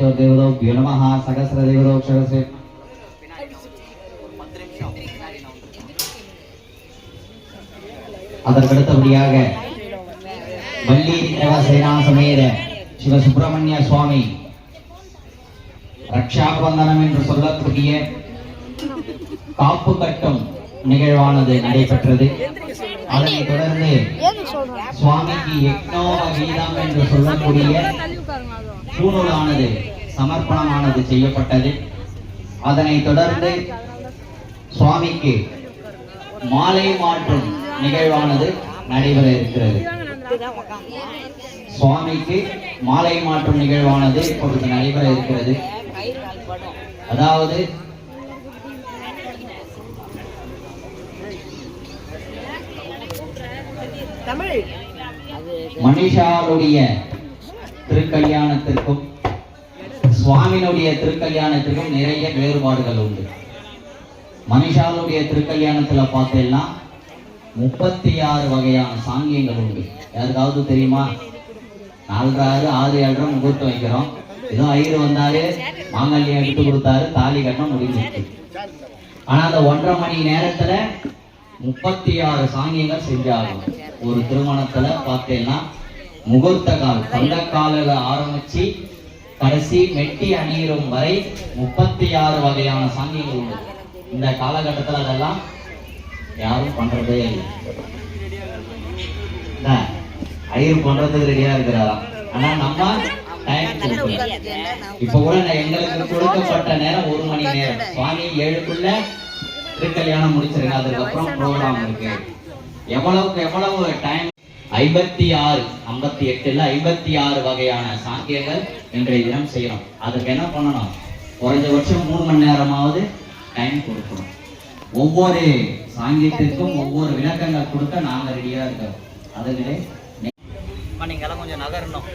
चतुर्देवताभ्यो नमः सहस्रदेवताक्षरस्य அதற்கடுத்தபடியாக வள்ளி தேவசேனா சமேத சிவ சுப்பிரமணிய சுவாமி ரக்ஷாபந்தனம் என்று சொல்லக்கூடிய காப்பு கட்டும் நிகழ்வானது நடைபெற்றது. அதனைத் தொடர்ந்து சுவாமிக்கு யக்னோக கீதம் என்று சொல்லக்கூடிய பூநூலானது சமர்ப்பணமானது செய்யப்பட்டது. அதனைத் தொடர்ந்து சுவாமிக்கு மாலை மாற்றும் நிகழ்வானது நடைபெற இருக்கிறது. சுவாமிக்கு மாலை மாற்றும் நிகழ்வானது இப்பொழுது நடைபெற இருக்கிறது. அதாவது மனிஷாவுடைய திருக்கல்யாணத்திற்கும் சுவாமியினுடைய திருக்கல்யாணத்திற்கும் நிறைய வேறுபாடுகள் உண்டு. மனிஷாவுடைய திருக்கல்யாணத்துல பார்த்தேன்னா 36 வகையான சாங்கியங்கள் உண்டு. யாருக்காவது தெரியுமா? 4 6 7 முகூர்த்தம் வைக்கிறோம், ஏதோ ஐயர் வந்தாரு, மாங்கல்யம் எடுத்து கொடுத்தாரு, தாலி கட்டணம் முடிஞ்சிருக்கு. ஆனா அந்த 1.5 மணி நேரத்துல 36 சாங்கியங்கள் செஞ்சாகும். ஒரு திருமணத்துல பார்த்தேன்னா முகூர்த்த கால் பந்தக்கால ஆரம்பிச்சு கடைசி மெட்டி அணியிரும் வரை 36 வகையான சாங்கியங்கள் உண்டு. இந்த காலகட்டத்தில் அதெல்லாம் யாரும் பண்றதே இல்லை. ஐயர் பண்றதுக்கு ரெடியா இருக்கிறாரா? ஆனா நம்ம டைம் இப்ப கூட எங்களுக்கு கொடுக்கப்பட்ட நேரம் 1 மணி நேரம். சுவாமி 7க்குள்ள திருக்கல்யாணம் முடிச்சிருங்க, அதுக்கப்புறம் ப்ரோக்ராம் இருக்கு. எவ்வளவுக்கு எவ்வளவு டைம்? 56 58 56 வகையான சாங்கியங்கள் இன்றைய தினம் செய்யணும். அதுக்கு என்ன பண்ணணும்? குறைஞ்சபட்சம் 3 மணி நேரமாவது டைம் கொடுக்கணும். ஒவ்வொரு சாங்கியத்திற்கும் ஒவ்வொரு விளக்கங்கள் கொடுக்க நாங்க ரெடியா இருக்கோம். அதுகளே நீங்க எல்லாம் கொஞ்சம் நகரணும்.